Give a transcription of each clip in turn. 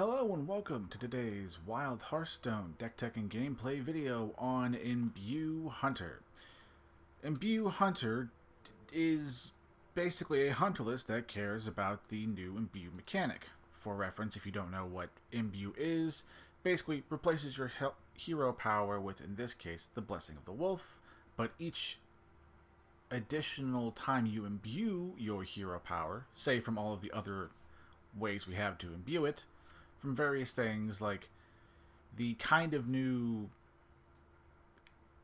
Hello and welcome to today's Wild Hearthstone deck tech and gameplay video on Imbue Hunter. Imbue Hunter is basically a hunter list that cares about the new Imbue mechanic. For reference, if you don't know what Imbue is, basically replaces your hero power with, in this case, the Blessing of the Wolf, but each additional time you imbue your hero power, say from all of the other ways we have to imbue it, from various things like the kind of new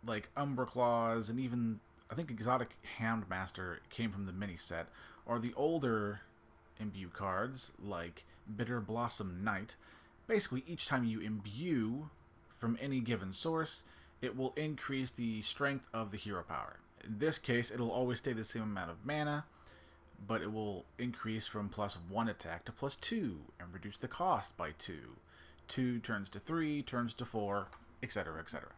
like Umbra Claws, and even I think Exotic Houndmaster came from the mini set, or the older imbue cards like Bitter Blossom Knight. Basically, each time you imbue from any given source, it will increase the strength of the hero power. In this case, it'll always stay the same amount of mana, but it will increase from +1 attack to +2 and reduce the cost by 2. 2 turns to 3, turns to 4, etc., etc.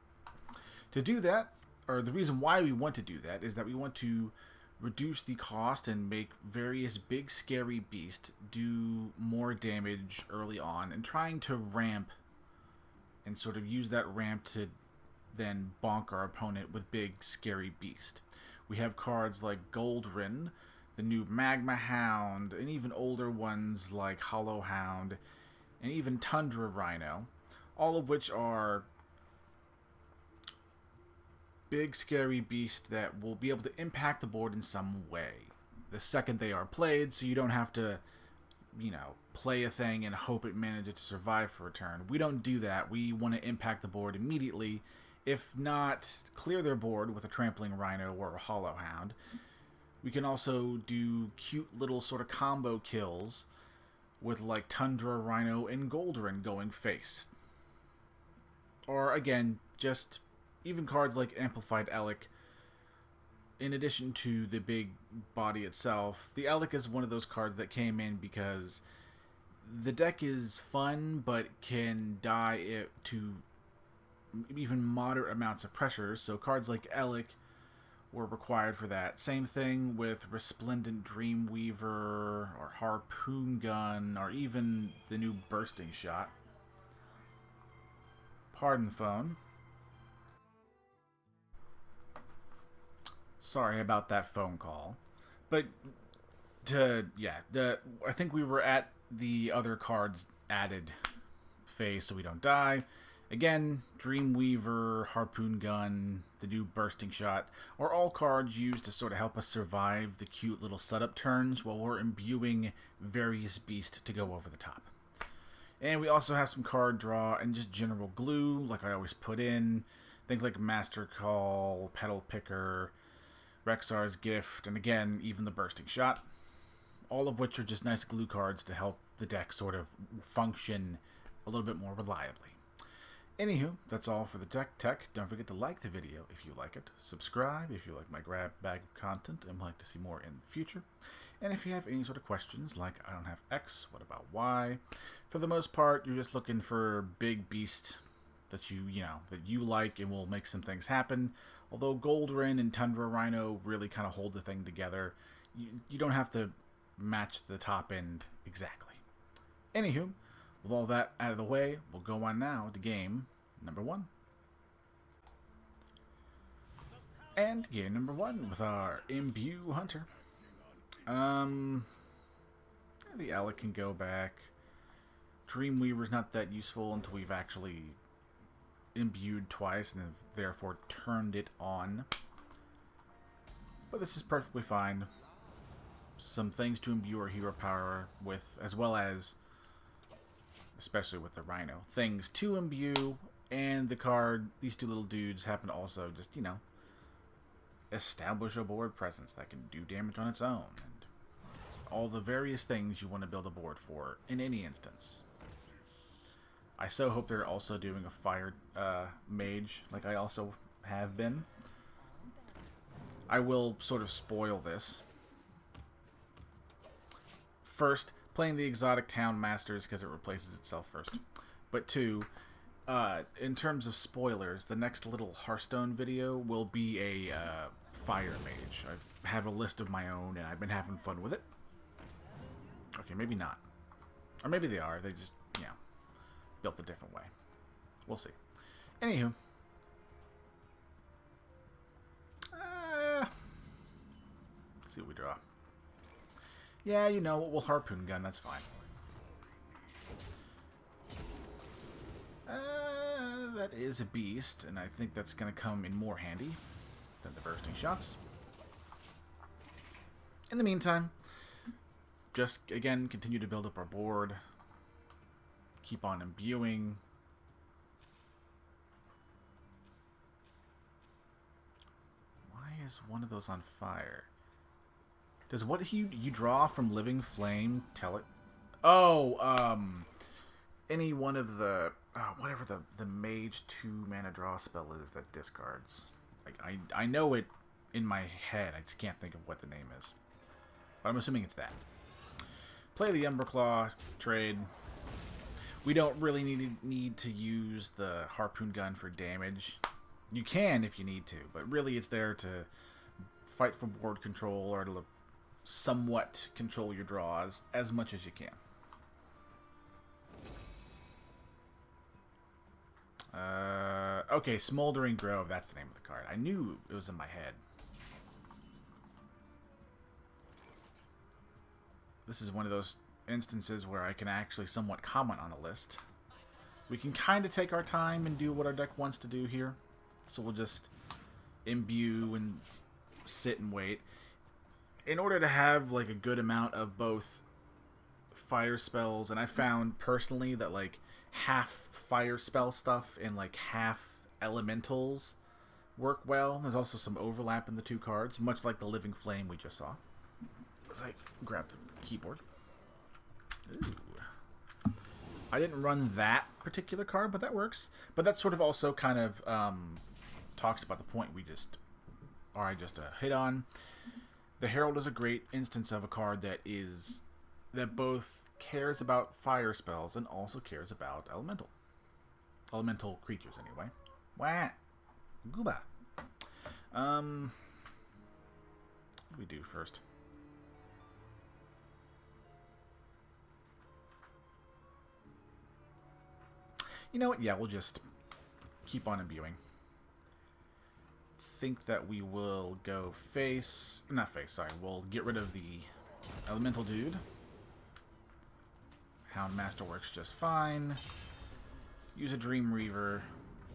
To do that, or the reason why we want to do that, is that we want to reduce the cost and make various big scary beasts do more damage early on, and trying to ramp and sort of use that ramp to then bonk our opponent with big scary beast. We have cards like Goldrin, the new Magma Hound, and even older ones like Hollow Hound, and even Tundra Rhino, all of which are big scary beasts that will be able to impact the board in some way the second they are played, so you don't have to, play a thing and hope it manages to survive for a turn. We don't do that. We want to impact the board immediately, if not clear their board with a Trampling Rhino or a Hollow Hound. We can also do cute little sort of combo kills with like Tundra Rhino and Goldrin going face. Or again, just even cards like Amplified Elec. In addition to the big body itself, the Elec is one of those cards that came in because the deck is fun but can die to even moderate amounts of pressure, so cards like Elec were required for that. Same thing with Resplendent Dreamweaver, or Harpoon Gun, or even the new Bursting Shot. Pardon phone. Sorry about that phone call. But, I think we were at the other cards added phase so we don't die. Again, Dreamweaver, Harpoon Gun, the new Bursting Shot are all cards used to sort of help us survive the cute little setup turns while we're imbuing various beasts to go over the top. And we also have some card draw and just general glue, like I always put in. Things like Master Call, Petal Picker, Rexar's Gift, and again, even the Bursting Shot. All of which are just nice glue cards to help the deck sort of function a little bit more reliably. Anywho, that's all for the tech. Don't forget to like the video if you like it. Subscribe if you like my grab bag of content and would like to see more in the future. And if you have any sort of questions like, I don't have X, what about Y? For the most part, you're just looking for big beast that you like and will make some things happen. Although Goldrin and Tundra Rhino really kind of hold the thing together. You don't have to match the top end exactly. Anywho, with all that out of the way, we'll go on now to game number 1. And game number 1 with our Imbue Hunter. The Alec can go back. Dreamweaver's not that useful until we've actually imbued twice and have therefore turned it on. But this is perfectly fine. Some things to imbue our hero power with, as well as, especially with the Rhino, things to imbue, and the card, these two little dudes happen to also just, establish a board presence that can do damage on its own, and all the various things you want to build a board for in any instance. I so hope they're also doing a fire mage, like I also have been. I will sort of spoil this. First, playing the Exotic Houndmasters because it replaces itself first. But 2, in terms of spoilers, the next little Hearthstone video will be a fire mage. I have a list of my own and I've been having fun with it. Okay, maybe not. Or maybe they are. They just, built a different way. We'll see. Anywho. Let's see what we draw. Yeah, you know, we'll harpoon gun, that's fine. That is a beast, and I think that's going to come in more handy than the bursting shots. In the meantime, just, again, continue to build up our board. Keep on imbuing. Why is one of those on fire? Does what you draw from Living Flame tell it? Oh, any one of the... whatever the Mage 2 mana draw spell is that discards. Like, I know it in my head. I just can't think of what the name is. But I'm assuming it's that. Play the Emberclaw, trade. We don't really need to use the harpoon gun for damage. You can if you need to, but really it's there to fight for board control or to somewhat control your draws as much as you can. Okay, Smoldering Grove, that's the name of the card. I knew it was in my head. This is one of those instances where I can actually somewhat comment on a list. We can kind of take our time and do what our deck wants to do here. So we'll just imbue and sit and wait. In order to have like a good amount of both fire spells, and I found personally that like half fire spell stuff and like half elementals work well. There's also some overlap in the two cards, much like the Living Flame we just saw. I grabbed the keyboard. Ooh. I didn't run that particular card, but that works. But that sort of also kind of talks about the point I just hit on. The Herald is a great instance of a card that both cares about fire spells and also cares about elemental creatures anyway. Wah! Gooba. What do we do first? You know what? Yeah, we'll just keep on imbuing. Think that we will go we'll get rid of the elemental dude. Houndmaster works just fine. Use a Dream Weaver,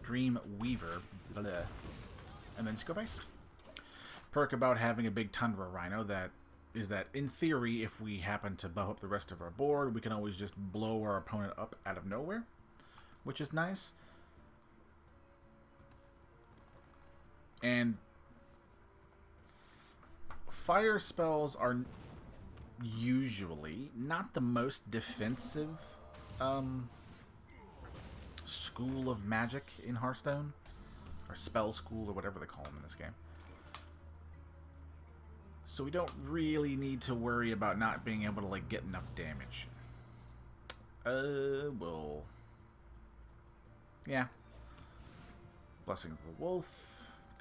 blah, and then just go face. Perk about having a big Tundra Rhino is that in theory, if we happen to buff up the rest of our board, we can always just blow our opponent up out of nowhere, which is nice. And fire spells are usually not the most defensive school of magic in Hearthstone, or spell school, or whatever they call them in this game. So we don't really need to worry about not being able to like get enough damage. Yeah. Blessing of the Wolf.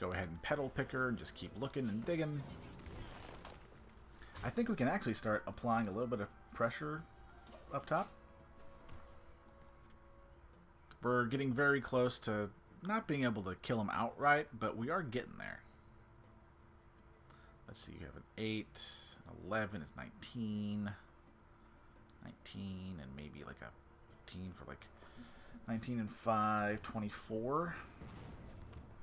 Go ahead and Petal Picker and just keep looking and digging. I think we can actually start applying a little bit of pressure up top. We're getting very close to not being able to kill him outright, but we are getting there. Let's see, you have an 8, an 11 is 19, 19, and maybe like a 15 for like 19 and 5, 24.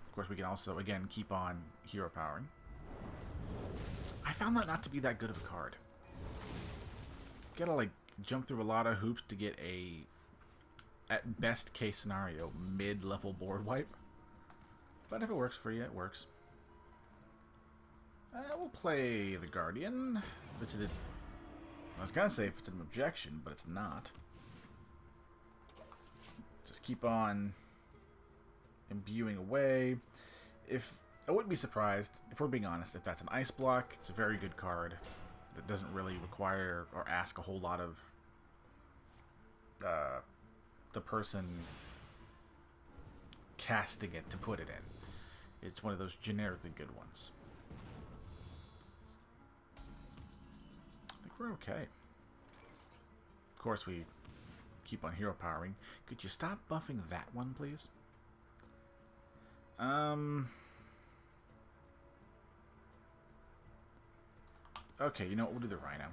Of course, we can also, again, keep on hero powering. I found that not to be that good of a card. You gotta, like, jump through a lot of hoops to get a, at best case scenario, mid-level board wipe. But if it works for you, it works. We'll play the Guardian. If it's I was gonna say if it's an objection, but it's not. Just keep on imbuing away. I wouldn't be surprised, if we're being honest, if that's an ice block. It's a very good card that doesn't really require or ask a whole lot of the person casting it to put it in. It's one of those generically good ones. I think we're okay. Of course, we keep on hero powering. Could you stop buffing that one, please? Okay, you know what? We'll do the Rhino.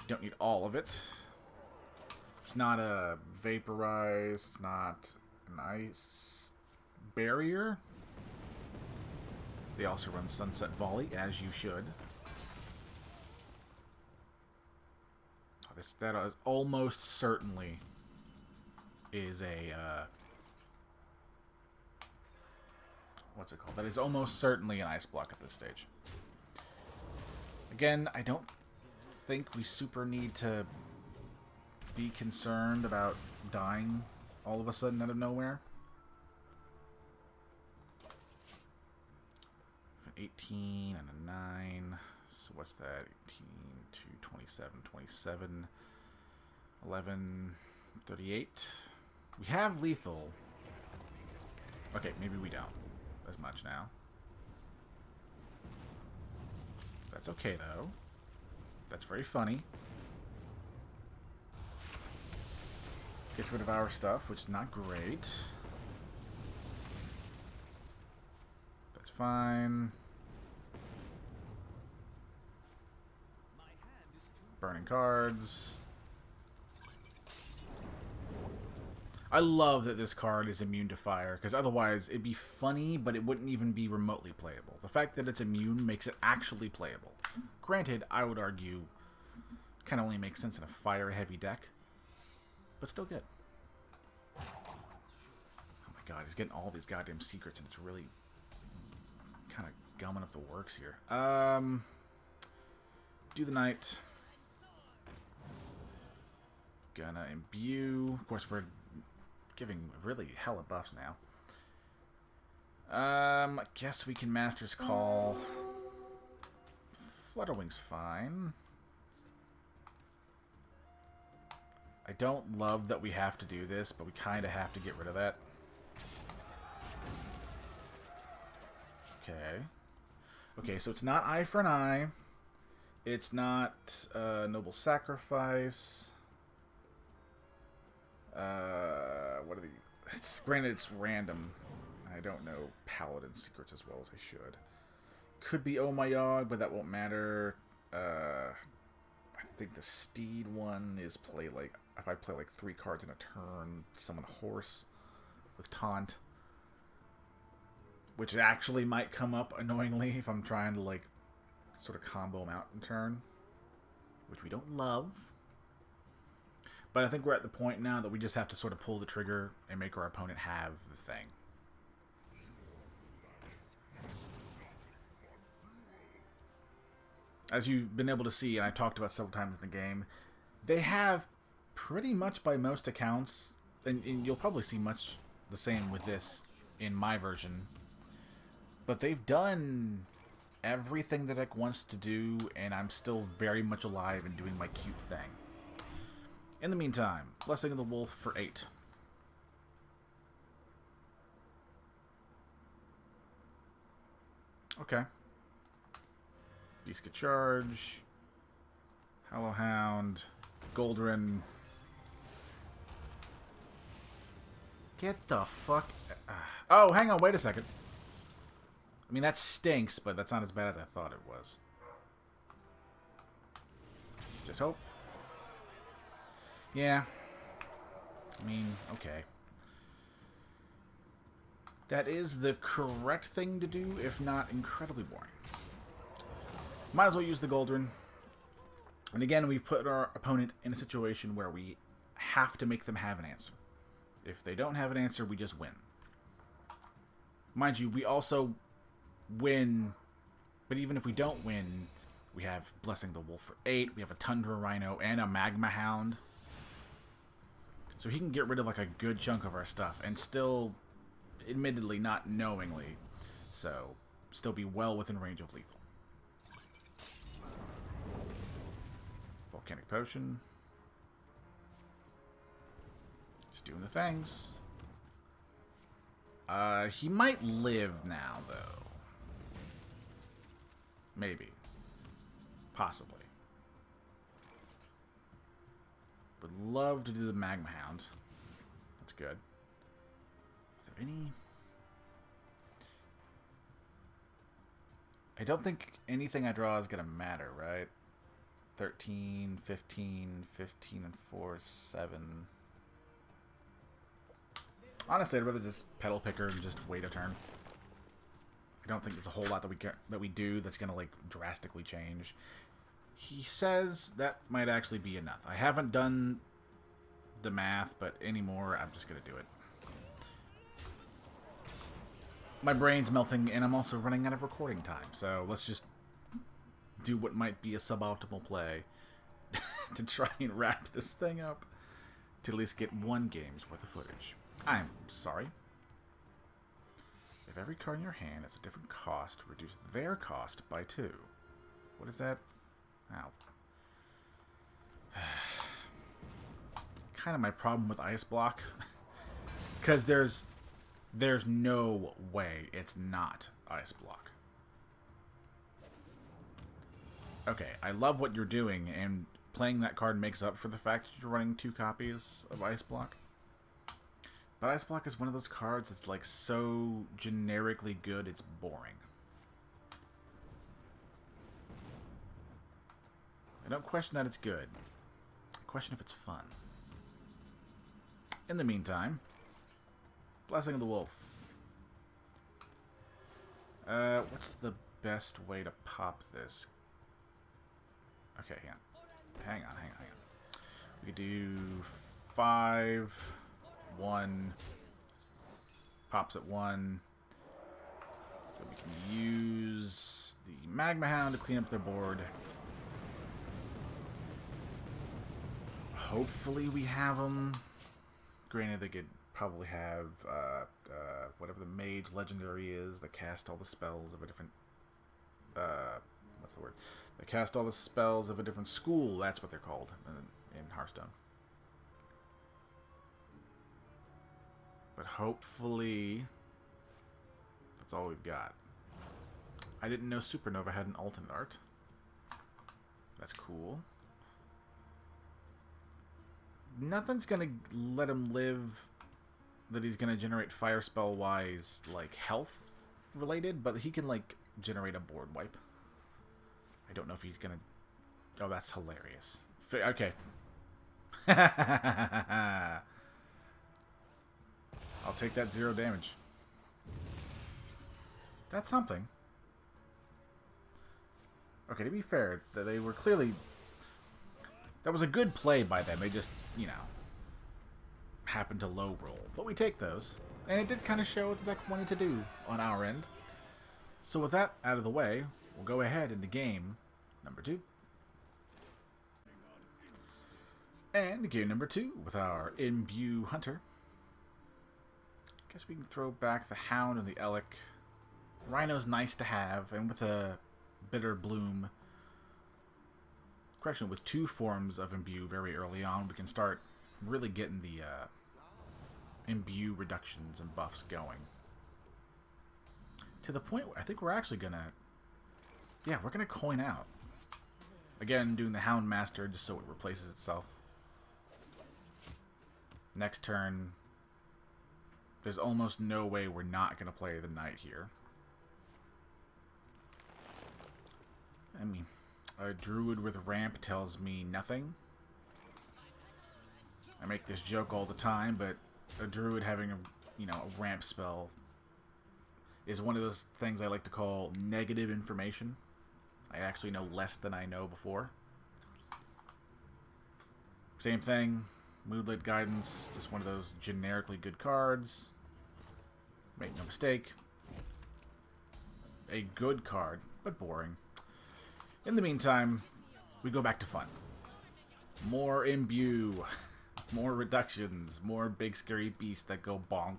Don't need all of it. It's not a vaporize. It's not an ice barrier. They also run Sunset Volley, as you should. Oh, that is almost certainly is a what's it called? That is almost certainly an ice block at this stage. Again, I don't think we super need to be concerned about dying all of a sudden out of nowhere. 18 and a 9. So what's that? 18, 2, 27, 27, 11, 38. We have lethal. Okay, maybe we don't as much now. That's okay, though. That's very funny. Gets rid of our stuff, which is not great. That's fine. Burning cards. I love that this card is immune to fire, because otherwise it'd be funny, but it wouldn't even be remotely playable. The fact that it's immune makes it actually playable. Granted, I would argue kind of only makes sense in a fire-heavy deck, but still good. Oh my god, he's getting all these goddamn secrets, and it's really kind of gumming up the works here. Do the knight. Gonna imbue. Of course, we're giving really hella buffs now. I guess we can Master's Call. Flutterwing's fine. I don't love that we have to do this, but we kind of have to get rid of that. Okay. Okay, so it's not eye for an eye. It's not Noble Sacrifice. What are the... Granted, it's random. I don't know Paladin secrets as well as I should. Could be Oh My Yog, but that won't matter. I think the Steed one is play like... If I play like 3 cards in a turn, summon a horse with Taunt. Which actually might come up annoyingly if I'm trying to like sort of combo them out in turn. Which we don't love. But I think we're at the point now that we just have to sort of pull the trigger and make our opponent have the thing. As you've been able to see, and I talked about several times in the game, they have pretty much by most accounts, and you'll probably see much the same with this in my version, but they've done everything the deck wants to do, and I'm still very much alive and doing my cute thing. In the meantime, Blessing of the Wolf for 8. Okay. Beast get charge. Hallowhound. Goldrin. Get the fuck... Oh, hang on, wait a second. I mean, that stinks, but that's not as bad as I thought it was. Just hope. Yeah. I mean, okay. That is the correct thing to do, if not incredibly boring. Might as well use the Goldrin. And again, we've put our opponent in a situation where we have to make them have an answer. If they don't have an answer, we just win. Mind you, we also win, but even if we don't win, we have Blessing the Wolf for 8, we have a Tundra Rhino, and a Magma Hound. So he can get rid of like a good chunk of our stuff, and still, admittedly, not knowingly, so still be well within range of lethal. Volcanic Potion. Just doing the things. He might live now, though. Maybe. Possibly. Would love to do the Magma Hound. That's good. Is there any... I don't think anything I draw is going to matter, right? 13, 15, 15 and 4, 7. Honestly, I'd rather just Petal Picker and just wait a turn. I don't think there's a whole lot that we do that's going to like drastically change. He says that might actually be enough. I haven't done the math, but anymore, I'm just going to do it. My brain's melting, and I'm also running out of recording time, so let's just do what might be a suboptimal play to try and wrap this thing up to at least get one game's worth of footage. I'm sorry. If every card in your hand has a different cost, reduce their cost by 2. What is that? Ow. Kind of my problem with Ice Block. Because there's no way it's not Ice Block. Okay, I love what you're doing, and playing that card makes up for the fact that you're running 2 copies of Ice Block. But Ice Block is one of those cards that's like so generically good, it's boring. I don't question that it's good. I question if it's fun. In the meantime, Blessing of the Wolf. What's the best way to pop this? Okay, hang on. We could do 5, 1, pops at 1. So we can use the Magma Hound to clean up their board. Hopefully we have them. Granted, they could probably have whatever the mage legendary is that cast all the spells of a different what's the word? They cast all the spells of a different school. That's what they're called in Hearthstone. But hopefully that's all we've got. I didn't know Supernova had an alternate art. That's cool. Nothing's gonna let him live that he's gonna generate fire spell wise, like health related, but he can like generate a board wipe. I don't know if he's gonna... Oh, that's hilarious. Okay. I'll take that 0 damage. That's something. Okay, to be fair, they were clearly... That was a good play by them. They just, you know, happened to low roll. But we take those. And it did kind of show what the deck wanted to do on our end. So with that out of the way, we'll go ahead into game number 2. And game number 2 with our Imbue Hunter. Guess we can throw back the Hound and the Elec. Rhino's nice to have, and with a Bitter Bloom... Correction, with 2 forms of Imbue very early on, we can start really getting the Imbue reductions and buffs going. To the point where I think we're actually gonna... Yeah, we're gonna coin out. Again, doing the Hound Master just so it replaces itself. Next turn, there's almost no way we're not gonna play the Knight here. I mean... A druid with ramp tells me nothing. I make this joke all the time, but a druid having a ramp spell is one of those things I like to call negative information. I actually know less than I know before. Same thing, Moonlit Guidance, just one of those generically good cards. Make no mistake. A good card, but boring. In the meantime, we go back to fun. More Imbue, more reductions, more big scary beasts that go bonk.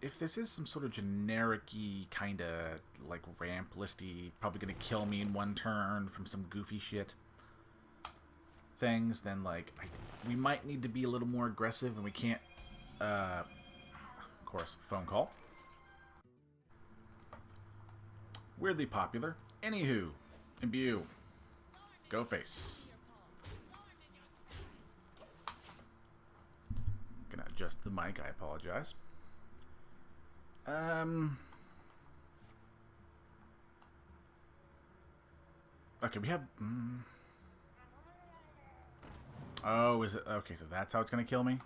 If this is some sort of generic-y, kind of like ramp listy, probably going to kill me in 1 turn from some goofy shit things, then like we might need to be a little more aggressive, and we can't, of course, phone call. Weirdly popular. Anywho, Imbue. Go face. Gonna adjust the mic, I apologize. Okay, we have... Oh, is it... Okay, so that's how it's gonna kill me?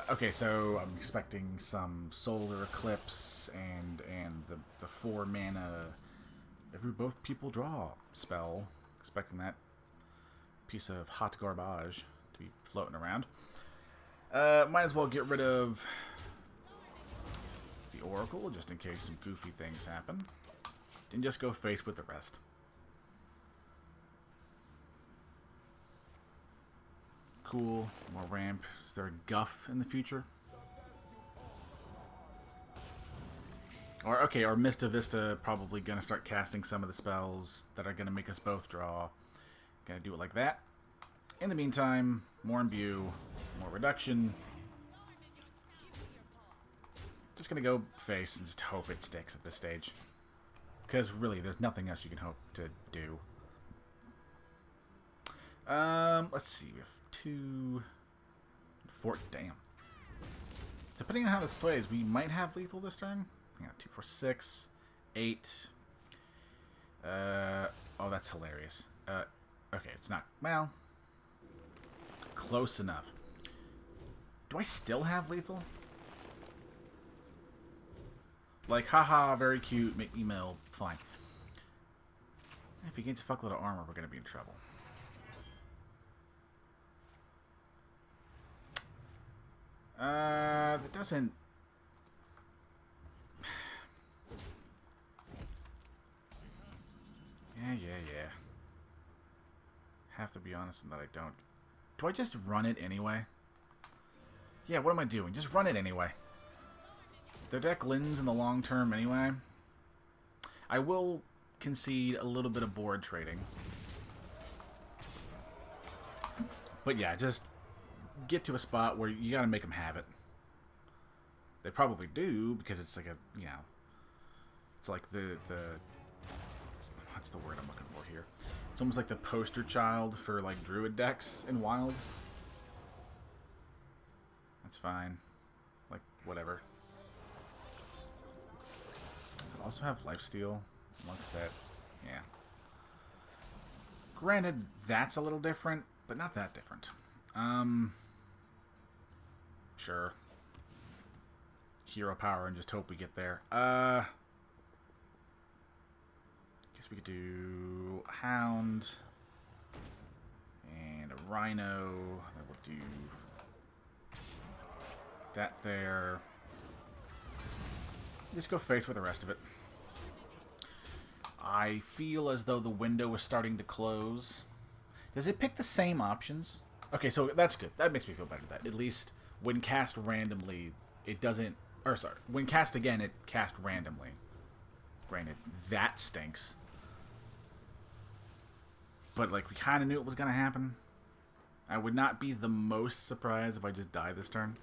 Okay, so I'm expecting some solar eclipse and the 4 mana every both people draw spell. Expecting that piece of hot garbage to be floating around. Might as well get rid of the Oracle just in case some goofy things happen. And just go face with the rest. Cool. More ramp. Is there a guff in the future? Or, okay, or Mista Vista probably going to start casting some of the spells that are going to make us both draw. Going to do it like that. In the meantime, more Imbue, more reduction. Just going to go face and just hope it sticks at this stage. Because really, there's nothing else you can hope to do. Let's see. We have 2... 4... Damn. Depending on how this plays, we might have lethal this turn. Yeah, 2, 4, 6, 8. Oh, that's hilarious. Okay, it's not... Well... Close enough. Do I still have lethal? Like, haha, very cute, make me melt. Fine. If he gains a fuckload of armor, we're going to be in trouble. That doesn't... Yeah. Have to be honest in that I don't. Do I just run it anyway? Yeah, what am I doing? Just run it anyway. Their deck wins in the long term anyway. I will concede a little bit of board trading. But yeah, just get to a spot where you gotta make them have it. They probably do, because it's like a, you know, it's like the what's the word I'm looking for here? It's almost like the poster child for like druid decks in Wild. That's fine. Like, whatever. I also have lifesteal amongst that. Yeah. Granted, that's a little different, but not that different. Sure. Hero power and just hope we get there. Guess we could do a Hound and a Rhino. Then we'll do that there. Just go face with the rest of it. I feel as though the window is starting to close. Does it pick the same options? Okay, so that's good. That makes me feel better. That at least when cast randomly, it doesn't... Or sorry, when cast again, it cast randomly. Granted, that stinks. But, like, we kind of knew it was going to happen. I would not be the most surprised if I just die this turn.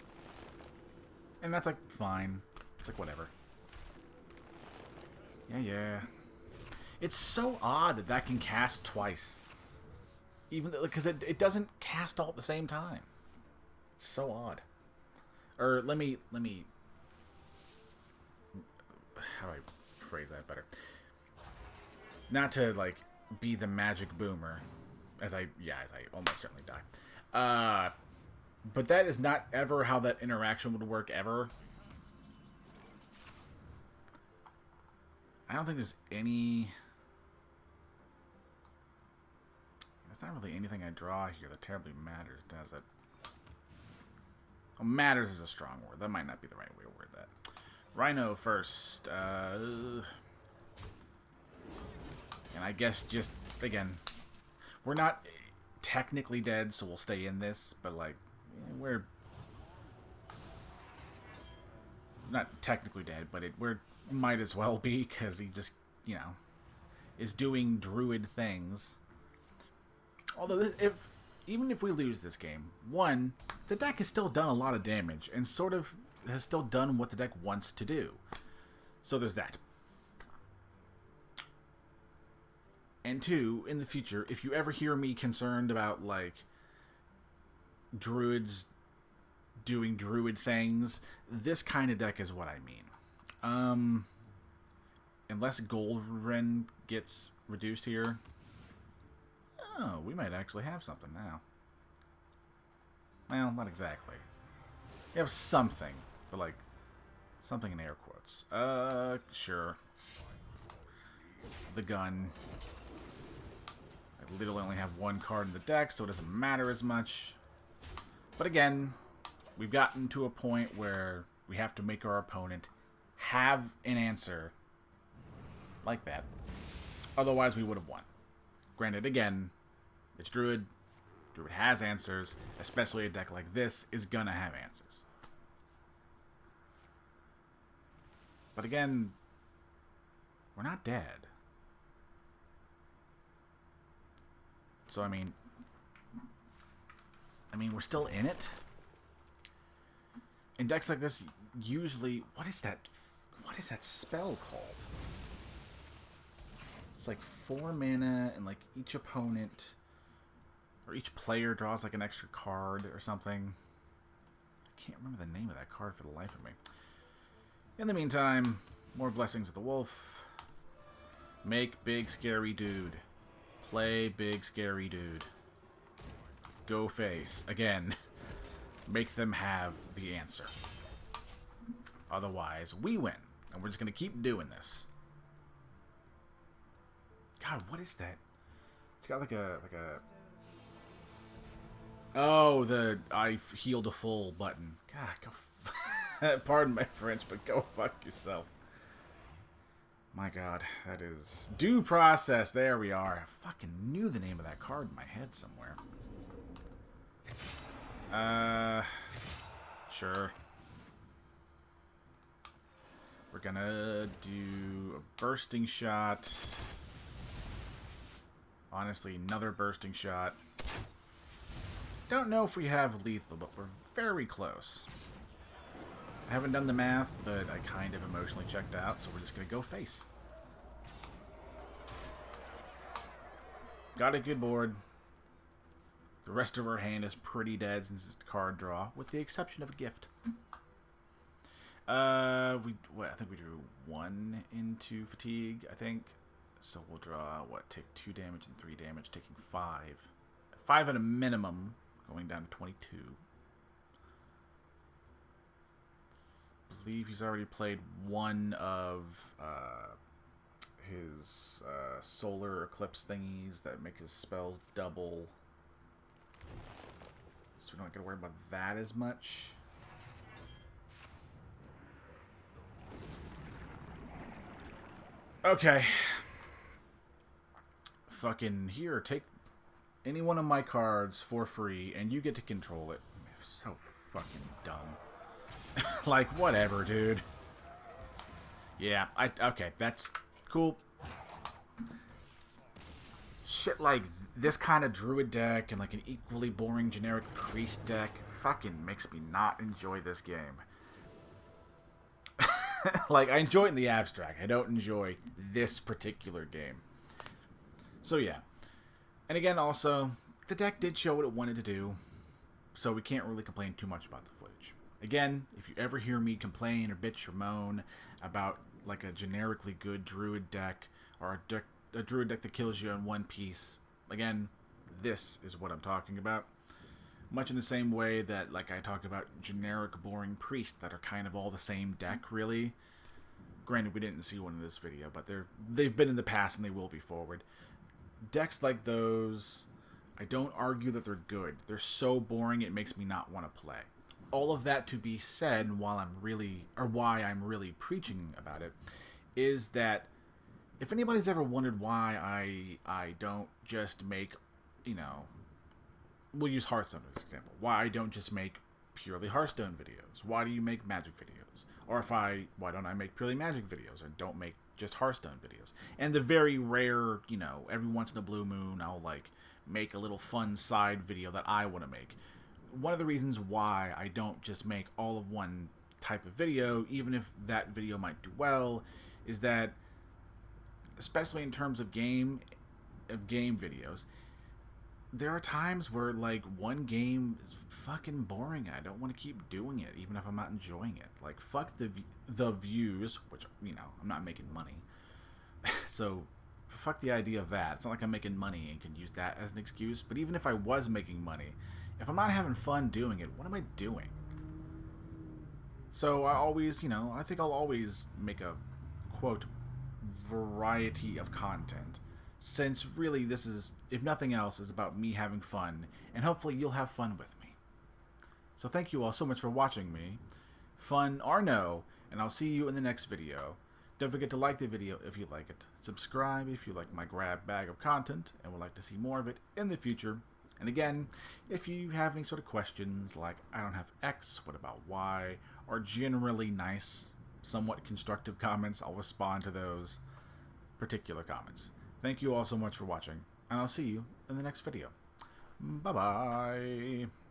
And that's, like, fine. It's like, whatever. Yeah. It's so odd that that can cast twice. Even because it doesn't cast all at the same time. It's so odd. Or let me how do I phrase that better? Not to like be the magic boomer, as I almost certainly die. But that is not ever how that interaction would work ever. I don't think there's any... There's not really anything I draw here that terribly matters, does it? Well, matters is a strong word. That might not be the right way to word that. Rhino first. And I guess just, again, we're not technically dead, so we'll stay in this, but, like, we're not technically dead, but we're might as well be, because he just, you know, is doing druid things. Although, even if we lose this game, one, the deck has still done a lot of damage, and sort of has still done what the deck wants to do. So there's that. And two, in the future, if you ever hear me concerned about, like, druids doing druid things, this kind of deck is what I mean. Unless Goldrin gets reduced here. Oh, we might actually have something now. Well, not exactly. We have something, but, like, something in air quotes. Sure. The gun. I literally only have one card in the deck, so it doesn't matter as much. But again, we've gotten to a point where we have to make our opponent have an answer like that. Otherwise, we would have won. Granted, again, it's Druid. Druid has answers, especially a deck like this is gonna have answers. But again, we're not dead. So, I mean, we're still in it. In decks like this, usually, what is that spell called? It's like 4 mana, and like each opponent or each player draws like an extra card or something. I can't remember the name of that card for the life of me. In the meantime, more Blessings of the Wolf. Make big scary dude. Play big scary dude. Go face. Again, make them have the answer. Otherwise, we win. And we're just going to keep doing this. God, what is that? It's got like a... Oh, the I healed a full button. God, go... Pardon my French, but go fuck yourself. My God, that is... Due process, there we are. I fucking knew the name of that card in my head somewhere. Sure. We're gonna do a bursting shot. Honestly, another bursting shot. Don't know if we have lethal, but we're very close. I haven't done the math, but I kind of emotionally checked out, so we're just gonna go face. Got a good board. The rest of our hand is pretty dead since it's card draw, with the exception of a gift. I think we drew 1 into fatigue, I think. So we'll draw, what, take 2 damage and 3 damage, taking 5. 5 at a minimum, going down to 22. I believe he's already played one of his solar eclipse thingies that make his spells double. So we don't have to worry about that as much. Okay. Fucking here, take any one of my cards for free, and you get to control it. So fucking dumb. Like, whatever, dude. Yeah, okay, that's cool. Shit like this kind of druid deck and like an equally boring generic priest deck fucking makes me not enjoy this game. Like, I enjoy it in the abstract. I don't enjoy this particular game. So, yeah. And again, also, the deck did show what it wanted to do, so we can't really complain too much about the footage. Again, if you ever hear me complain or bitch or moan about, like, a generically good druid deck, or a druid deck that kills you in one piece, again, this is what I'm talking about. Much in the same way that, like, I talk about generic boring priests that are kind of all the same deck, really. Granted, we didn't see one in this video, but they've been in the past and they will be forward. Decks like those, I don't argue that they're good. They're so boring it makes me not want to play. All of that to be said, why I'm really preaching about it, is that if anybody's ever wondered why I don't just make, you know, we'll use Hearthstone as an example. Why I don't just make purely Hearthstone videos. Why do you make Magic videos? Or why don't I make purely Magic videos and don't make just Hearthstone videos? And the very rare, you know, every once in a blue moon, I'll like make a little fun side video that I want to make. One of the reasons why I don't just make all of one type of video, even if that video might do well, is that, especially in terms of game, of game videos, there are times where like one game is fucking boring and I don't want to keep doing it even if I'm not enjoying it. Like fuck the views, which, you know, I'm not making money. So fuck the idea of that. It's not like I'm making money and can use that as an excuse. But even if I was making money, if I'm not having fun doing it, what am I doing? So I always, you know, I think I'll always make a, quote, variety of content. Since really this is, if nothing else, is about me having fun. And hopefully you'll have fun with me. So thank you all so much for watching me. Fun or no, and I'll see you in the next video. Don't forget to like the video if you like it. Subscribe if you like my grab bag of content and would like to see more of it in the future. And again, if you have any sort of questions like, I don't have X, what about Y, or generally nice, somewhat constructive comments, I'll respond to those particular comments. Thank you all so much for watching, and I'll see you in the next video. Bye-bye.